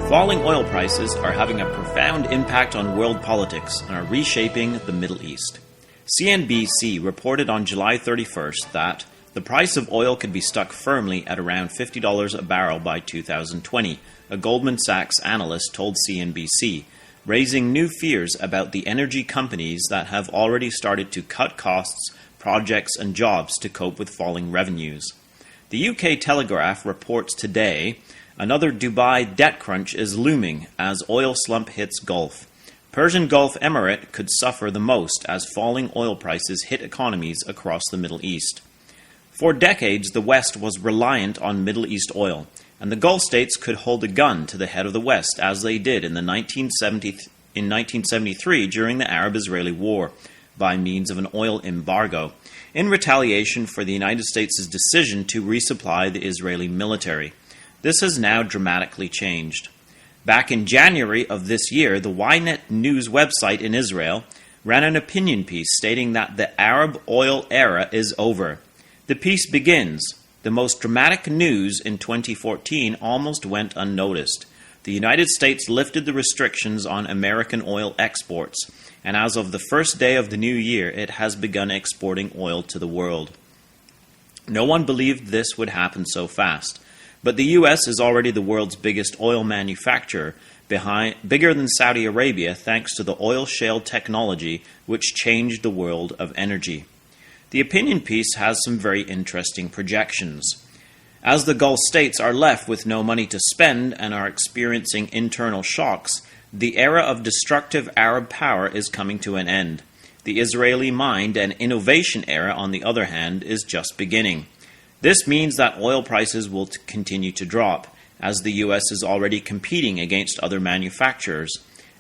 Falling oil prices are having a profound impact on world politics and are reshaping the Middle East. CNBC reported on July 31st that the price of oil could be stuck firmly at around $50 a barrel by 2020, a Goldman Sachs analyst told CNBC, raising new fears about the energy companies that have already started to cut costs, projects, and jobs to cope with falling revenues. The UK Telegraph reports today another Dubai debt crunch is looming as oil slump hits Gulf. Persian Gulf emirate could suffer the most as falling oil prices hit economies across the Middle East. For decades, the West was reliant on Middle East oil, and the Gulf states could hold a gun to the head of the West as they did in 1973 during the Arab-Israeli War by means of an oil embargo, in retaliation for the United States' decision to resupply the Israeli military. This has now dramatically changed. Back in January of this year, the Ynet news website in Israel ran an opinion piece stating that the Arab oil era is over. The piece begins, "The most dramatic news in 2014 almost went unnoticed. The United States lifted the restrictions on American oil exports, and as of the first day of the new year, it has begun exporting oil to the world." No one believed this would happen so fast. But the U.S. is already the world's biggest oil manufacturer, bigger than Saudi Arabia thanks to the oil shale technology which changed the world of energy. The opinion piece has some very interesting projections. As the Gulf states are left with no money to spend and are experiencing internal shocks, the era of destructive Arab power is coming to an end. The Israeli mind and innovation era, on the other hand, is just beginning. This means that oil prices will continue to drop, as the U.S. is already competing against other manufacturers.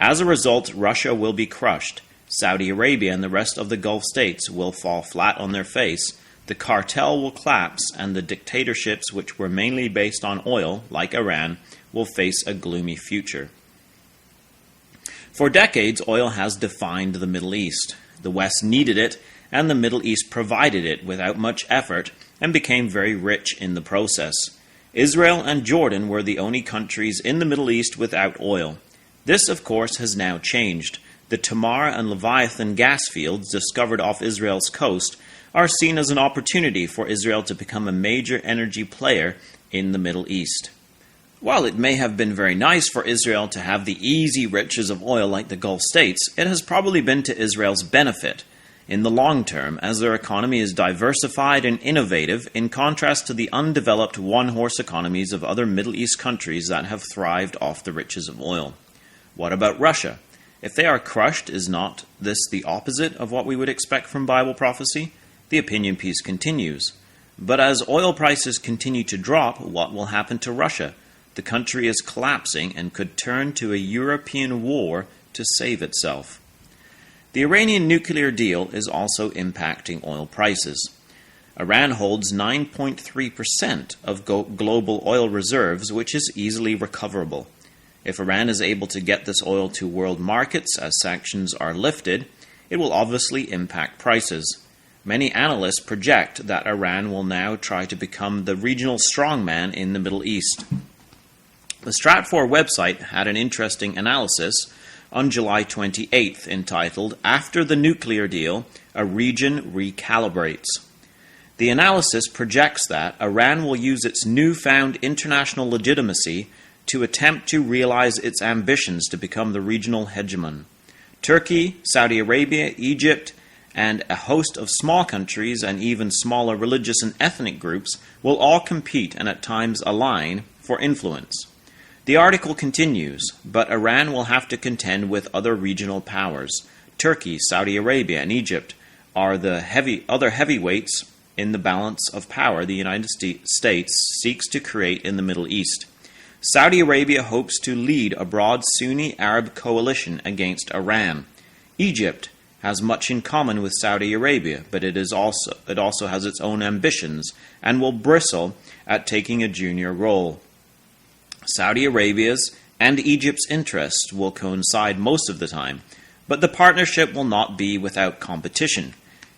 As a result, Russia will be crushed. Saudi Arabia and the rest of the Gulf states will fall flat on their face. The cartel will collapse, and the dictatorships which were mainly based on oil, like Iran, will face a gloomy future. For decades, oil has defined the Middle East. The West needed it, and the Middle East provided it without much effort, and became very rich in the process. Israel and Jordan were the only countries in the Middle East without oil. This, of course, has now changed. The Tamar and Leviathan gas fields discovered off Israel's coast are seen as an opportunity for Israel to become a major energy player in the Middle East. While it may have been very nice for Israel to have the easy riches of oil like the Gulf states, it has probably been to Israel's benefit in the long term, as their economy is diversified and innovative in contrast to the undeveloped one-horse economies of other Middle East countries that have thrived off the riches of oil. What about Russia? If they are crushed, is not this the opposite of what we would expect from Bible prophecy? The opinion piece continues. But as oil prices continue to drop, what will happen to Russia? The country is collapsing and could turn to a European war to save itself. The Iranian nuclear deal is also impacting oil prices. Iran holds 9.3% of global oil reserves, which is easily recoverable. If Iran is able to get this oil to world markets as sanctions are lifted, it will obviously impact prices. Many analysts project that Iran will now try to become the regional strongman in the Middle East. The Stratfor website had an interesting analysis on July 28th, entitled, "After the Nuclear Deal, a Region Recalibrates." The analysis projects that Iran will use its newfound international legitimacy to attempt to realize its ambitions to become the regional hegemon. Turkey, Saudi Arabia, Egypt, and a host of small countries and even smaller religious and ethnic groups will all compete and at times align for influence. The article continues, but Iran will have to contend with other regional powers. Turkey, Saudi Arabia, and Egypt are the other heavyweights in the balance of power the United States seeks to create in the Middle East. Saudi Arabia hopes to lead a broad Sunni Arab coalition against Iran. Egypt has much in common with Saudi Arabia, but it also has its own ambitions and will bristle at taking a junior role. Saudi Arabia's and Egypt's interests will coincide most of the time, but the partnership will not be without competition.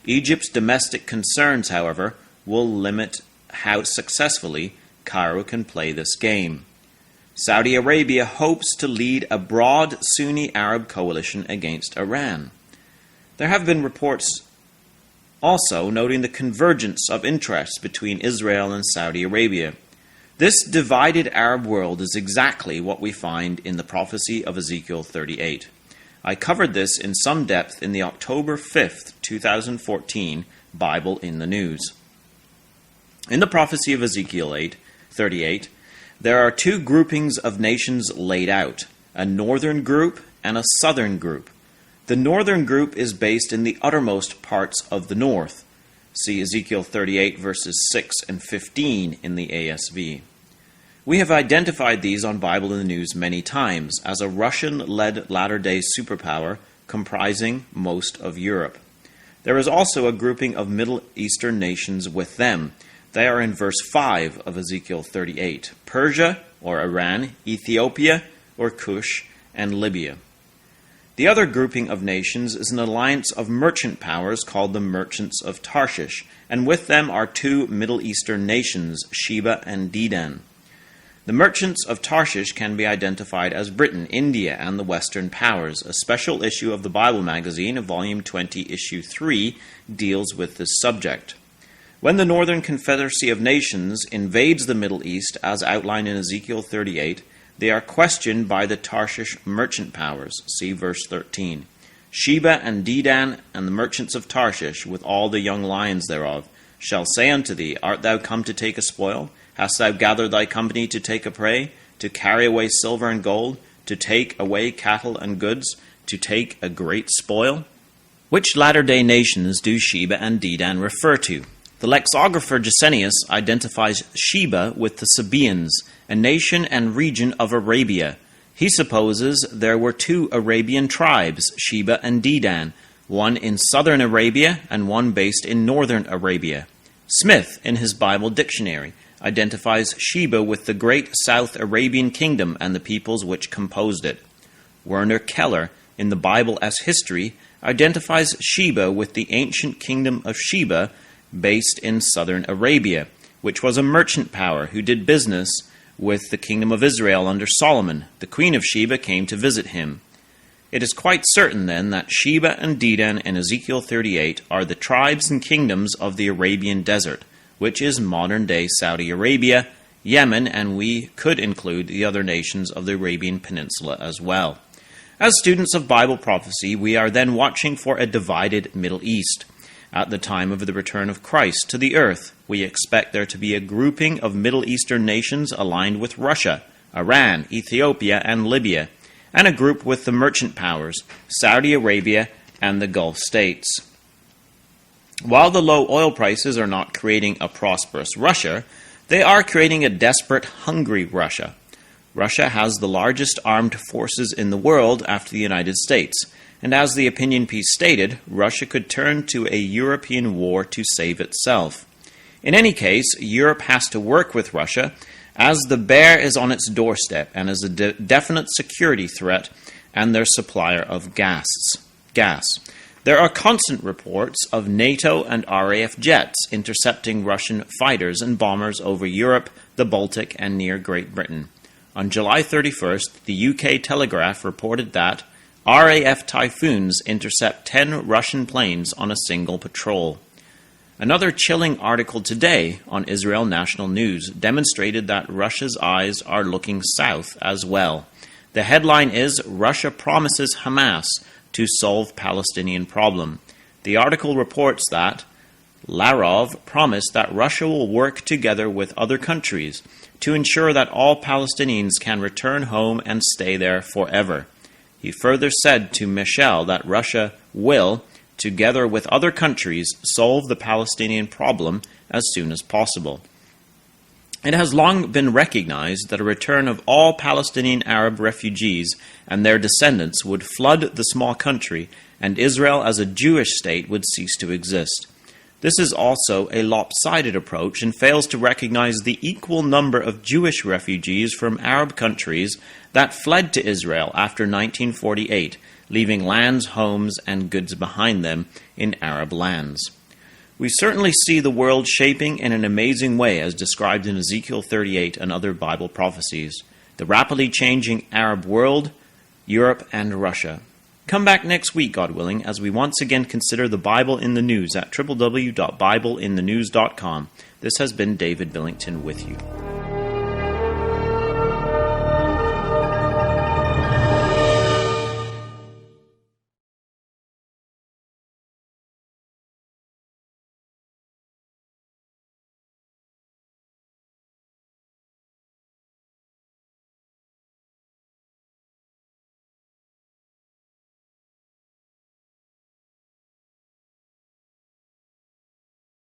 Egypt's domestic concerns, however, will limit how successfully Cairo can play this game. Saudi Arabia hopes to lead a broad Sunni Arab coalition against Iran. There have been reports also noting the convergence of interests between Israel and Saudi Arabia. This divided Arab world is exactly what we find in the prophecy of Ezekiel 38. I covered this in some depth in the October 5th, 2014 Bible in the News. In the prophecy of Ezekiel 38, there are two groupings of nations laid out, a northern group and a southern group. The northern group is based in the uttermost parts of the north. See Ezekiel 38 verses 6 and 15 in the ASV. We have identified these on Bible in the News many times as a Russian-led latter-day superpower comprising most of Europe. There is also a grouping of Middle Eastern nations with them. They are in verse 5 of Ezekiel 38, Persia or Iran, Ethiopia or Cush, and Libya. The other grouping of nations is an alliance of merchant powers called the Merchants of Tarshish, and with them are two Middle Eastern nations, Sheba and Dedan. The Merchants of Tarshish can be identified as Britain, India, and the Western powers. A special issue of the Bible magazine, Volume 20, Issue 3, deals with this subject. When the Northern Confederacy of Nations invades the Middle East, as outlined in Ezekiel 38, they are questioned by the Tarshish merchant powers. See verse 13. Sheba and Dedan and the merchants of Tarshish, with all the young lions thereof, shall say unto thee, Art thou come to take a spoil? Hast thou gathered thy company to take a prey, to carry away silver and gold, to take away cattle and goods, to take a great spoil? Which latter-day nations do Sheba and Dedan refer to? The lexicographer Gesenius identifies Sheba with the Sabaeans, a nation and region of Arabia. He supposes there were two Arabian tribes, Sheba and Dedan, one in southern Arabia and one based in northern Arabia. Smith, in his Bible dictionary, identifies Sheba with the great South Arabian kingdom and the peoples which composed it. Werner Keller, in the Bible as History, identifies Sheba with the ancient kingdom of Sheba, based in southern Arabia, which was a merchant power who did business with the kingdom of Israel under Solomon. The queen of Sheba came to visit him. It is quite certain, then, that Sheba and Dedan in Ezekiel 38 are the tribes and kingdoms of the Arabian desert, which is modern-day Saudi Arabia, Yemen, and we could include the other nations of the Arabian Peninsula as well. As students of Bible prophecy, we are then watching for a divided Middle East. At the time of the return of Christ to the earth, we expect there to be a grouping of Middle Eastern nations aligned with Russia, Iran, Ethiopia, and Libya, and a group with the merchant powers, Saudi Arabia and the Gulf states. While the low oil prices are not creating a prosperous Russia, they are creating a desperate, hungry Russia. Russia has the largest armed forces in the world after the United States, and as the opinion piece stated, Russia could turn to a European war to save itself. In any case, Europe has to work with Russia, as the bear is on its doorstep and is a definite security threat and their supplier of gas. There are constant reports of NATO and RAF jets intercepting Russian fighters and bombers over Europe, the Baltic, and near Great Britain. On July 31st, the UK Telegraph reported that RAF Typhoons intercept 10 Russian planes on a single patrol. Another chilling article today on Israel National News demonstrated that Russia's eyes are looking south as well. The headline is, Russia promises Hamas to solve Palestinian problem. The article reports that Lavrov promised that Russia will work together with other countries to ensure that all Palestinians can return home and stay there forever. He further said to Michel that Russia will, together with other countries, solve the Palestinian problem as soon as possible. It has long been recognized that a return of all Palestinian Arab refugees and their descendants would flood the small country, and Israel as a Jewish state would cease to exist. This is also a lopsided approach and fails to recognize the equal number of Jewish refugees from Arab countries that fled to Israel after 1948, leaving lands, homes, and goods behind them in Arab lands. We certainly see the world shaping in an amazing way as described in Ezekiel 38 and other Bible prophecies. the rapidly changing Arab world, Europe, and Russia. Come back next week, God willing, as we once again consider the Bible in the News at www.bibleinthenews.com. This has been David Billington with you.